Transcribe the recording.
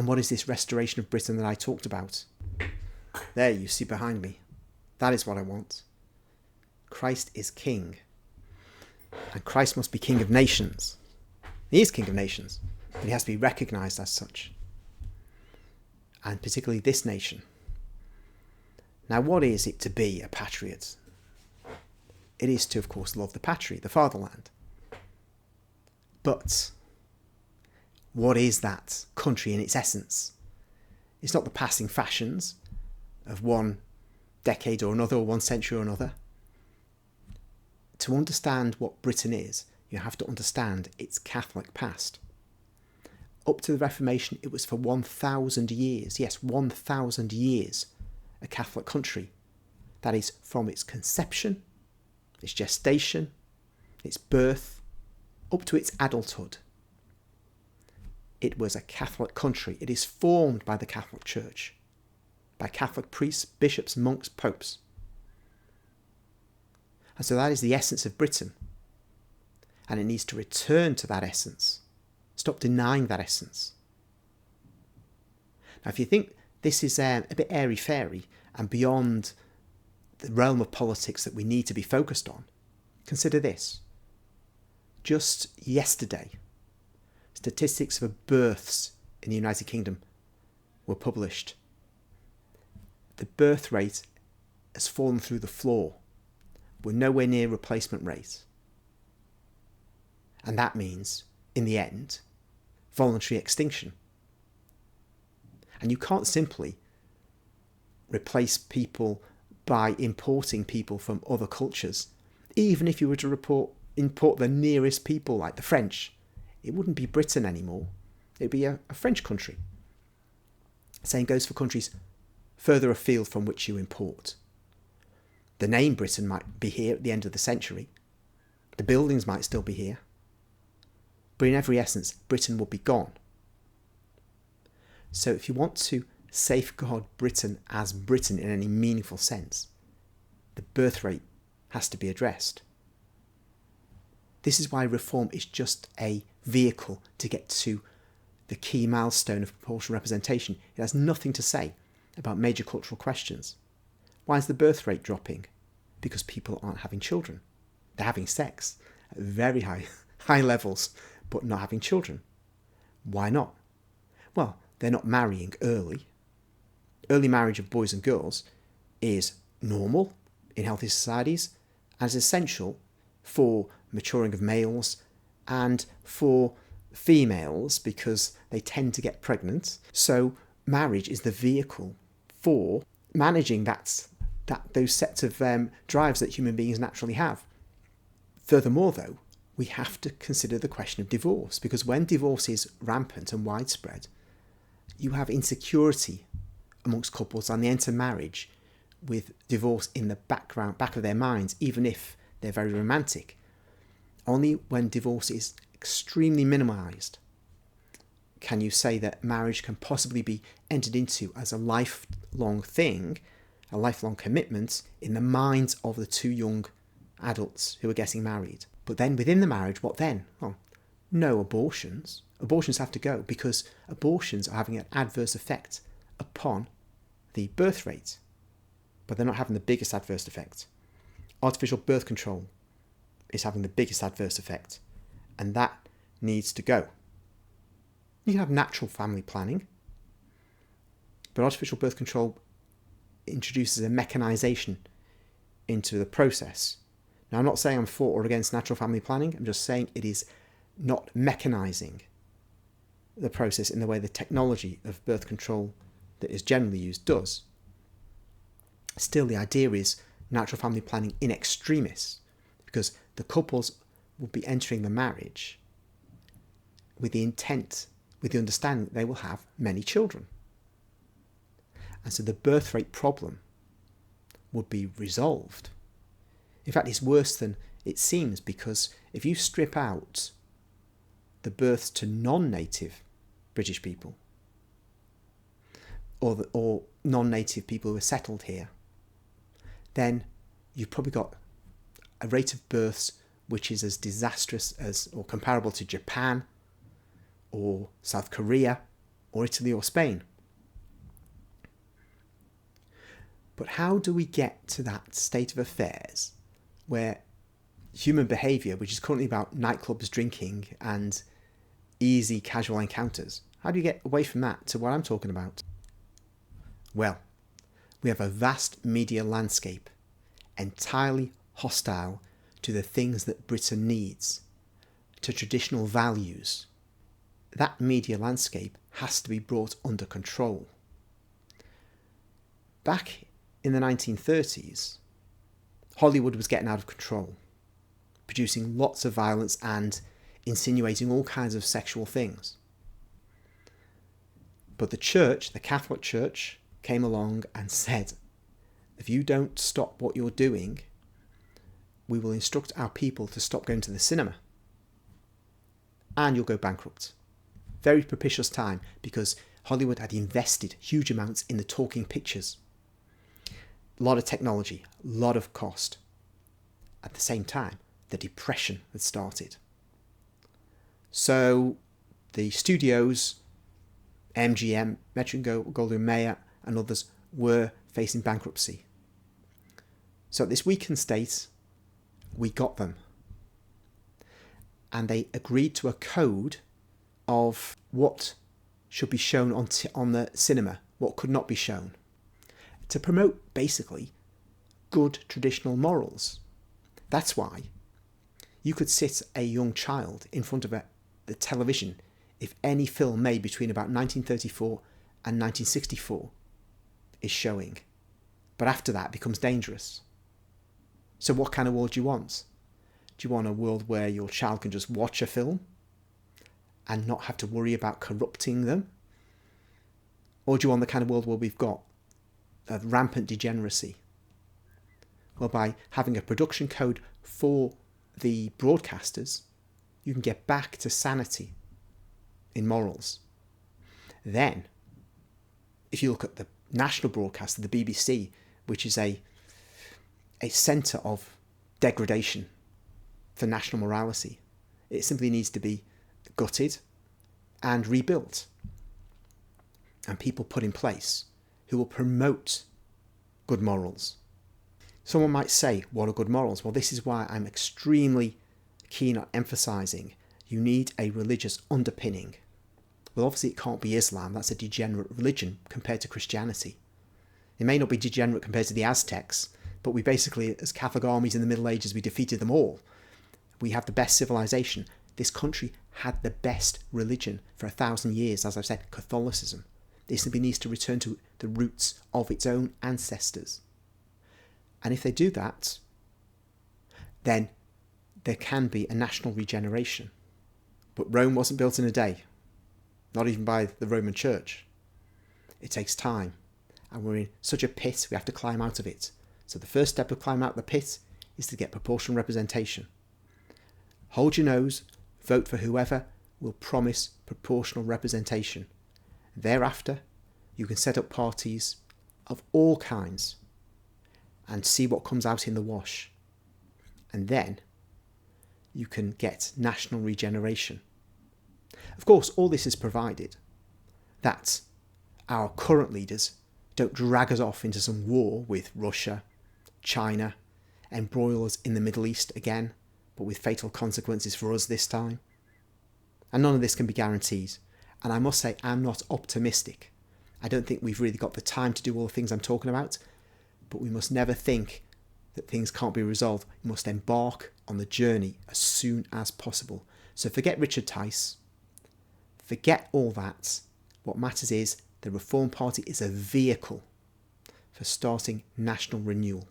And what is this restoration of Britain that I talked about? There you see behind me. That is what I want. Christ is king. And Christ must be king of nations. He is king of nations, but he has to be recognised as such. And particularly this nation. Now, what is it to be a patriot? It is to, of course, love the patrie, the fatherland. But what is that country in its essence? It's not the passing fashions of one decade or another, or one century or another. To understand what Britain is, you have to understand its Catholic past. Up to the Reformation, it was for 1,000 years, yes, 1,000 years, a Catholic country. That is, from its conception, its gestation, its birth, up to its adulthood. It was a Catholic country. It is formed by the Catholic Church, by Catholic priests, bishops, monks, popes. And so that is the essence of Britain. And it needs to return to that essence. Stop denying that essence. Now, if you think this is a bit airy-fairy and beyond the realm of politics that we need to be focused on, consider this. Just yesterday, statistics for births in the United Kingdom were published. The birth rate has fallen through the floor. We're nowhere near replacement rate. And that means, in the end, voluntary extinction. And you can't simply replace people by importing people from other cultures. Even if you were to import the nearest people, like the French, it wouldn't be Britain anymore. It would be a French country. Same goes for countries further afield from which you import. The name Britain might be here at the end of the century. The buildings might still be here. But in every essence, Britain will be gone. So if you want to safeguard Britain as Britain in any meaningful sense, the birth rate has to be addressed. This is why reform is just a vehicle to get to the key milestone of proportional representation. It has nothing to say about major cultural questions. Why is the birth rate dropping? Because people aren't having children. They're having sex at very high levels, but not having children. Why not? Well, they're not marrying early. Early marriage of boys and girls is normal in healthy societies and is essential for maturing of males and for females because they tend to get pregnant. So marriage is the vehicle for managing those sets of drives that human beings naturally have. Furthermore, though, we have to consider the question of divorce, because when divorce is rampant and widespread, you have insecurity amongst couples and they enter marriage with divorce in the back of their minds, even if they're very romantic. Only when divorce is extremely minimised can you say that marriage can possibly be entered into as a lifelong thing, a lifelong commitment in the minds of the two young adults who are getting married. But then within the marriage, what then? Well, no abortions. Abortions have to go because abortions are having an adverse effect upon the birth rate. But they're not having the biggest adverse effect. Artificial birth control is having the biggest adverse effect. And that needs to go. You can have natural family planning. But artificial birth control introduces a mechanisation into the process. Now, I'm not saying I'm for or against natural family planning. I'm just saying it is not mechanising the process in the way the technology of birth control that is generally used does. Still, the idea is natural family planning in extremis, because the couples will be entering the marriage with the intent, with the understanding that they will have many children. And so the birth rate problem would be resolved. In fact, it's worse than it seems, because if you strip out the births to non-native British people or non-native people who are settled here, then you've probably got a rate of births which is as disastrous as or comparable to Japan or South Korea or Italy or Spain. But how do we get to that state of affairs where human behaviour, which is currently about nightclubs, drinking and easy casual encounters, how do you get away from that to what I'm talking about? Well, we have a vast media landscape entirely hostile to the things that Britain needs, to traditional values. That media landscape has to be brought under control. Back in the 1930s, Hollywood was getting out of control, producing lots of violence and insinuating all kinds of sexual things. But the church, the Catholic Church, came along and said, if you don't stop what you're doing, we will instruct our people to stop going to the cinema and you'll go bankrupt. Very propitious time, because Hollywood had invested huge amounts in the talking pictures. A lot of technology, a lot of cost. At the same time, the Depression had started. So the studios, MGM, Metro-Goldwyn-Mayer and others were facing bankruptcy. So at this weakened state, we got them. And they agreed to a code of what should be shown on the cinema, what could not be shown, to promote basically good traditional morals. That's why you could sit a young child in front of the television if any film made between about 1934 and 1964 is showing. But after that it becomes dangerous. So what kind of world do you want? Do you want a world where your child can just watch a film and not have to worry about corrupting them? Or do you want the kind of world where we've got a rampant degeneracy? Well, by having a production code for the broadcasters, you can get back to sanity in morals. Then, if you look at the national broadcaster, the BBC, which is a centre of degradation for national morality, it simply needs to be gutted and rebuilt, and people put in place who will promote good morals. Someone might say, what are good morals? Well, this is why I'm extremely keen on emphasising you need a religious underpinning. Well, obviously it can't be Islam. That's a degenerate religion compared to Christianity. It may not be degenerate compared to the Aztecs, but we basically, as Catholic armies in the Middle Ages, we defeated them all. We have the best civilization. This country had the best religion for 1,000 years, as I've said, Catholicism. It simply needs to return to the roots of its own ancestors. And if they do that, then there can be a national regeneration. But Rome wasn't built in a day, not even by the Roman Church. It takes time, and we're in such a pit, we have to climb out of it. So the first step of climbing out the pit is to get proportional representation. Hold your nose, vote for whoever will promise proportional representation. Thereafter, you can set up parties of all kinds and see what comes out in the wash. And then you can get national regeneration. Of course, all this is provided that our current leaders don't drag us off into some war with Russia, China, embroil us in the Middle East again, but with fatal consequences for us this time. And none of this can be guaranteed. And I must say, I'm not optimistic. I don't think we've really got the time to do all the things I'm talking about, but we must never think that things can't be resolved. We must embark on the journey as soon as possible. So forget Richard Tice. Forget all that. What matters is the Reform Party is a vehicle for starting national renewal.